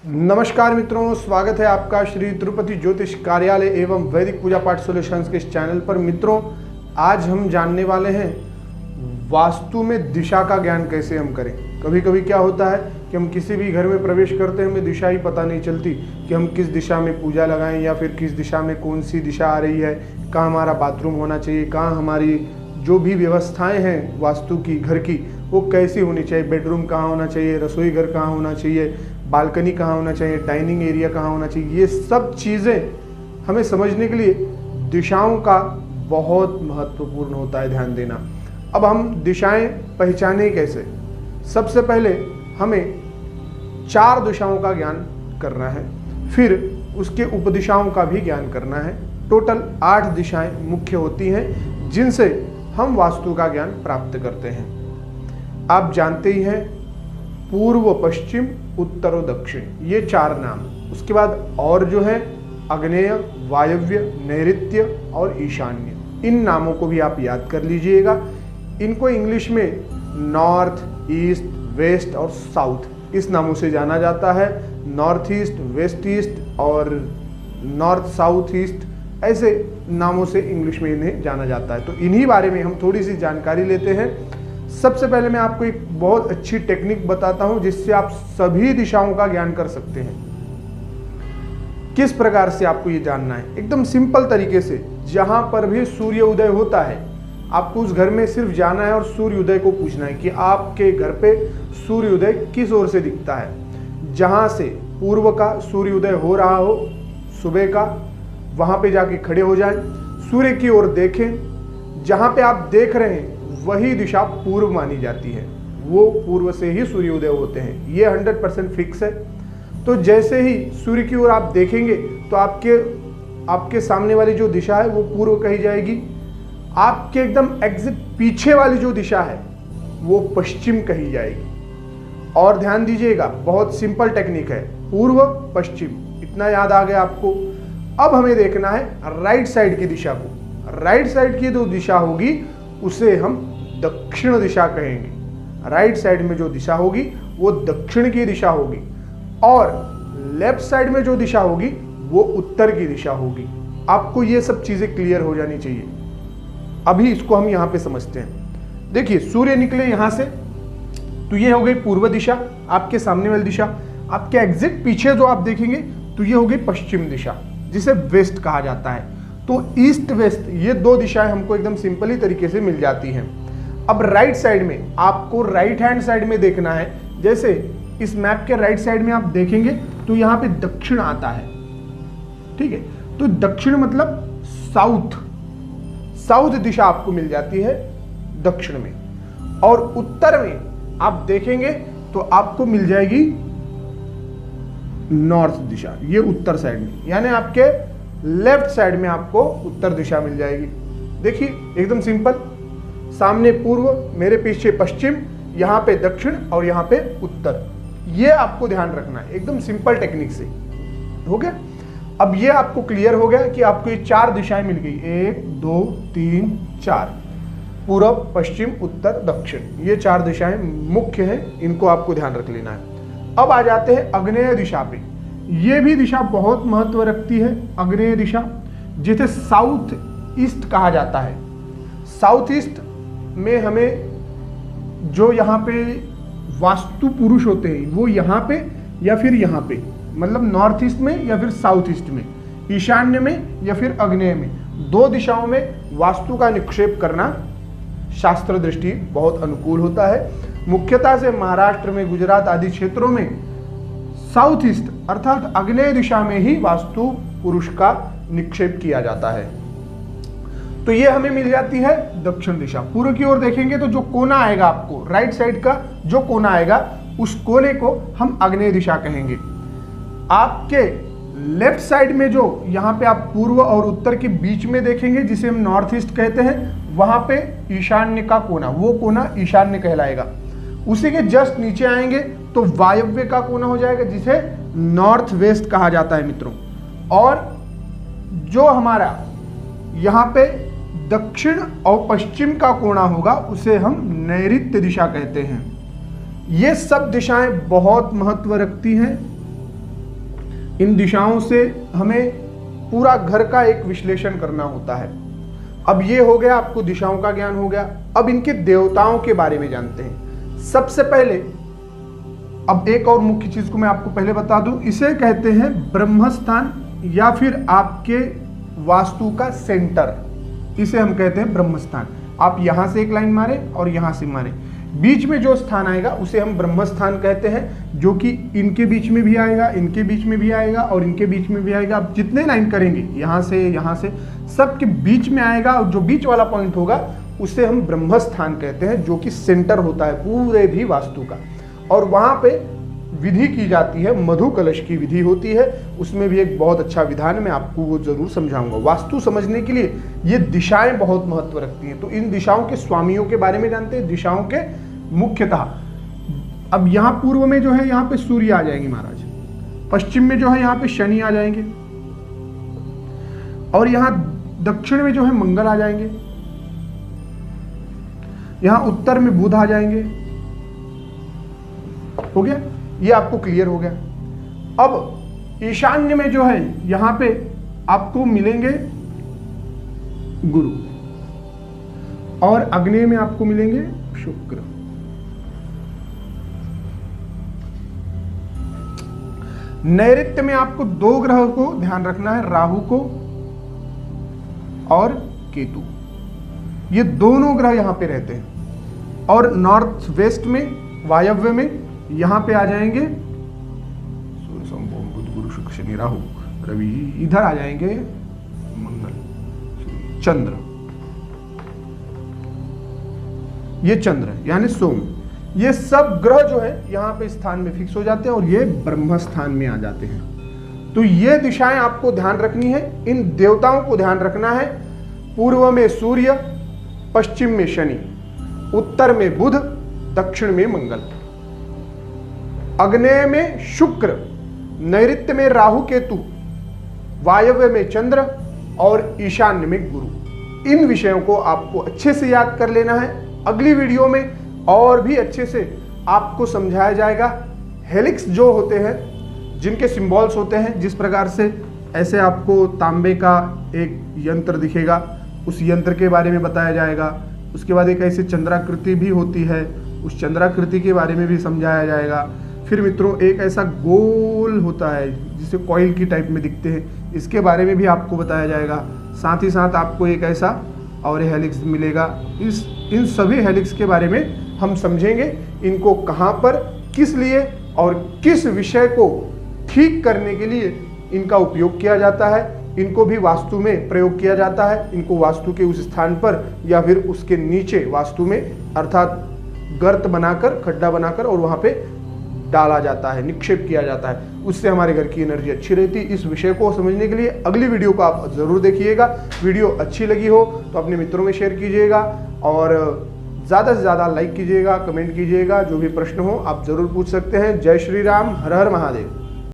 नमस्कार मित्रों, स्वागत है आपका श्री तिरुपति ज्योतिष कार्यालय एवं वैदिक पूजा पाठ सॉल्यूशंस के इस चैनल पर। मित्रों, आज हम जानने वाले हैं वास्तु में दिशा का ज्ञान कैसे हम करें। कभी कभी क्या होता है कि हम किसी भी घर में प्रवेश करते हैं, हमें दिशा ही पता नहीं चलती कि हम किस दिशा में पूजा लगाएं या फिर किस दिशा में कौन सी दिशा आ रही है, कहाँ हमारा बाथरूम होना चाहिए, कहाँ हमारी जो भी व्यवस्थाएं हैं वास्तु की घर की वो कैसी होनी चाहिए, बेडरूम कहाँ होना चाहिए, रसोई घर कहाँ होना चाहिए, बालकनी कहाँ होना चाहिए, डाइनिंग एरिया कहाँ होना चाहिए। ये सब चीज़ें हमें समझने के लिए दिशाओं का बहुत महत्वपूर्ण होता है ध्यान देना। अब हम दिशाएं पहचाने कैसे? सबसे पहले हमें 4 दिशाओं का ज्ञान करना है, फिर उसके उपदिशाओं का भी ज्ञान करना है। टोटल 8 दिशाएं मुख्य होती हैं जिनसे हम वास्तु का ज्ञान प्राप्त करते हैं। आप जानते ही हैं, पूर्व, पश्चिम, उत्तर और दक्षिण, ये 4 नाम। उसके बाद और जो है आग्नेय, वायव्य, नैऋत्य और ईशान्य, इन नामों को भी आप याद कर लीजिएगा। इनको इंग्लिश में नॉर्थ, ईस्ट, वेस्ट और साउथ इस नामों से जाना जाता है। नॉर्थ ईस्ट, वेस्ट ईस्ट और नॉर्थ साउथ ईस्ट, ऐसे नामों से इंग्लिश में इन्हें जाना जाता है। तो इन्हीं बारे में हम थोड़ी सी जानकारी लेते हैं। सबसे पहले मैं आपको एक बहुत अच्छी टेक्निक बताता हूं जिससे आप सभी दिशाओं का ज्ञान कर सकते हैं। किस प्रकार से आपको ये जानना है? एकदम सिंपल तरीके से, जहां पर भी सूर्य उदय होता है आपको उस घर में सिर्फ जाना है और सूर्य उदय को पूछना है कि आपके घर पे सूर्य उदय किस ओर से दिखता है। जहां से पूर्व का सूर्य उदय हो रहा हो सुबह का, वहां पे जाके खड़े हो जाएं, सूर्य की ओर देखें। जहां पे आप देख रहे हैं वही दिशा पूर्व मानी जाती है, वो पूर्व से ही सूर्योदय होते हैं, ये 100% फिक्स है। तो जैसे ही सूर्य की ओर आप देखेंगे तो आपके सामने वाली जो दिशा है वो पूर्व कही जाएगी। आपके एकदम एग्जैक्ट पीछे वाली जो दिशा है वो पश्चिम कही जाएगी। और ध्यान दीजिएगा, बहुत सिंपल टेक्निक है, पूर्व पश्चिम, इतना याद आ गया आपको। अब हमें देखना है राइट साइड की दिशा को। राइट साइड की जो दिशा होगी उसे हम दक्षिण दिशा कहेंगे। राइट साइड में जो दिशा होगी वो दक्षिण की दिशा होगी और लेफ्ट साइड में जो दिशा होगी वो उत्तर की दिशा होगी। आपको ये सब चीजें क्लियर हो जानी चाहिए। अभी इसको हम यहां पे समझते हैं। देखिए, सूर्य निकले यहां से तो ये हो गई पूर्व दिशा, आपके सामने वाली दिशा। आपके एग्जैक्ट पीछे जो आप देखेंगे तो ये हो गई पश्चिम दिशा, जिसे वेस्ट कहा जाता है। तो ईस्ट वेस्ट, ये 2 दिशाएं हमको एकदम सिंपली तरीके से मिल जाती हैं। अब राइट साइड में आपको राइट हैंड साइड में देखना है। जैसे इस मैप के राइट साइड में आप देखेंगे तो यहाँ पे दक्षिण आता है, ठीक है। तो दक्षिण मतलब साउथ, साउथ दिशा आपको मिल जाती है दक्षिण में। और उत्तर में आप देखेंगे तो आपको मिल जाएगी नॉर्थ दिशा, ये उत्तर साइड में, यानी आपके लेफ्ट साइड में आपको उत्तर दिशा मिल जाएगी। देखिए एकदम सिंपल, सामने पूर्व, मेरे पीछे पश्चिम, यहाँ पे दक्षिण और यहाँ पे उत्तर। ये आपको ध्यान रखना है, एकदम सिंपल टेक्निक से। हो गया? अब ये आपको क्लियर हो गया कि आपको ये 4 दिशाएं मिल गई, 1 2 3 4, पूर्व, पश्चिम, उत्तर, दक्षिण। ये 4 दिशाएं मुख्य हैं, इनको आपको ध्यान रख लेना है। अब आ जाते हैं आग्नेय दिशा पे। ये भी दिशा बहुत महत्व रखती है, आग्नेय दिशा, जिसे साउथ ईस्ट कहा जाता है। साउथ ईस्ट में हमें जो यहाँ पे वास्तु पुरुष होते हैं वो यहाँ पे या फिर यहाँ पे, मतलब नॉर्थ ईस्ट में या फिर साउथ ईस्ट में, ईशान्य में या फिर आग्नेय में, 2 दिशाओं में वास्तु का निक्षेप करना शास्त्र दृष्टि बहुत अनुकूल होता है। मुख्यतः से महाराष्ट्र में, गुजरात आदि क्षेत्रों में साउथ ईस्ट अर्थात आग्नेय दिशा में ही वास्तु पुरुष का निक्षेप किया जाता है। तो ये हमें मिल जाती है दक्षिण दिशा। पूर्व की ओर देखेंगे तो जो कोना आएगा आपको, राइट साइड का जो कोना आएगा, उस कोने को हम आग्नेय दिशा कहेंगे। आपके लेफ्ट साइड में जो यहाँ पे आप पूर्व और उत्तर के बीच में देखेंगे, जिसे हम नॉर्थ ईस्ट कहते हैं, वहां पे ईशान्य का कोना, वो कोना ईशान्य कहलाएगा। उसी के जस्ट नीचे आएंगे तो वायव्य का कोना हो जाएगा, जिसे नॉर्थ वेस्ट कहा जाता है मित्रों। और जो हमारा यहाँ पे दक्षिण और पश्चिम का कोना होगा उसे हम नैऋत्य दिशा कहते हैं। ये सब दिशाएं बहुत महत्व रखती हैं इन दिशाओं से हमें पूरा घर का एक विश्लेषण करना होता है। अब ये हो गया, आपको दिशाओं का ज्ञान हो गया। अब इनके देवताओं के बारे में जानते हैं। सबसे पहले अब एक और मुख्य चीज को मैं आपको पहले बता दूं, इसे कहते हैं ब्रह्मस्थान या फिर आपके वास्तु का सेंटर, इसे हम कहते हैं ब्रह्मस्थान। आप यहां से एक लाइन मारे और यहां से मारे, बीच में जो स्थान आएगा उसे हम ब्रह्मस्थान कहते हैं, जो कि इनके बीच में भी आएगा, इनके बीच में भी आएगा और इनके बीच में भी आएगा। आप जितने लाइन करेंगे यहां से सबके बीच में आएगा, और जो बीच वाला पॉइंट होगा उसे हम ब्रह्मस्थान कहते हैं, जो कि सेंटर होता है पूरे भी वास्तु का। और वहां पे विधि की जाती है, मधु कलश की विधि होती है, उसमें भी एक बहुत अच्छा विधान है, मैं आपको वो जरूर समझाऊंगा। वास्तु समझने के लिए ये दिशाएं बहुत महत्व रखती हैं। तो इन दिशाओं के स्वामियों के बारे में जानते हैं, दिशाओं के मुख्यतः। अब यहाँ पूर्व में जो है यहाँ पे सूर्य आ जाएंगे महाराज, पश्चिम में जो है यहाँ पे शनि आ जाएंगे, और यहाँ दक्षिण में जो है मंगल आ जाएंगे, यहाँ उत्तर में बुध आ जाएंगे। हो गया, ये आपको क्लियर हो गया। अब ईशान्य में जो है यहां पे आपको मिलेंगे गुरु, और अग्नेय में आपको मिलेंगे शुक्र। नैऋत्य में आपको दो ग्रह को ध्यान रखना है, राहु को और केतु। ये दोनों ग्रह यहां पे रहते हैं। और नॉर्थ वेस्ट में, वायव्य में यहां पे आ जाएंगे सूर्य, सोम, बुध, गुरु, शुक्र, शनि, राहु, रवि। इधर आ जाएंगे मंगल, चंद्र। ये चंद्र यानी सोम। ये सब ग्रह जो है यहां पे स्थान में फिक्स हो जाते हैं और ये ब्रह्म स्थान में आ जाते हैं। तो ये दिशाएं आपको ध्यान रखनी है, इन देवताओं को ध्यान रखना है। पूर्व में सूर्य, पश्चिम में शनि, उत्तर में बुध, दक्षिण में मंगल, अग्नेय में शुक्र, नैऋत्य में राहु केतु, वायव्य में चंद्र और ईशान्य में गुरु। इन विषयों को आपको अच्छे से याद कर लेना है। अगली वीडियो में और भी अच्छे से आपको समझाया जाएगा। हेलिक्स जो होते हैं, जिनके सिंबल्स होते हैं, जिस प्रकार से ऐसे आपको तांबे का एक यंत्र दिखेगा, उस यंत्र के बारे में बताया जाएगा। उसके बाद एक ऐसी चंद्राकृति भी होती है, उस चंद्राकृति के बारे में भी समझाया जाएगा। फिर मित्रों एक ऐसा गोल होता है जिसे कॉइल की टाइप में दिखते हैं, इसके बारे में भी आपको बताया जाएगा। साथ ही साथ आपको एक ऐसा और हेलिक्स मिलेगा। इन सभी हेलिक्स के बारे में हम समझेंगे, इनको कहाँ पर, किस लिए और किस विषय को ठीक करने के लिए इनका उपयोग किया जाता है। इनको भी वास्तु में प्रयोग किया जाता है। इनको वास्तु के उस स्थान पर या फिर उसके नीचे वास्तु में, अर्थात गर्त बनाकर, खड्डा बनाकर और वहाँ पे डाला जाता है, निक्षेप किया जाता है। उससे हमारे घर की एनर्जी अच्छी रहती है। इस विषय को समझने के लिए अगली वीडियो को आप जरूर देखिएगा। वीडियो अच्छी लगी हो तो अपने मित्रों में शेयर कीजिएगा और ज़्यादा से ज़्यादा लाइक कीजिएगा, कमेंट कीजिएगा। जो भी प्रश्न हो आप जरूर पूछ सकते हैं। जय श्री राम, हर हर महादेव।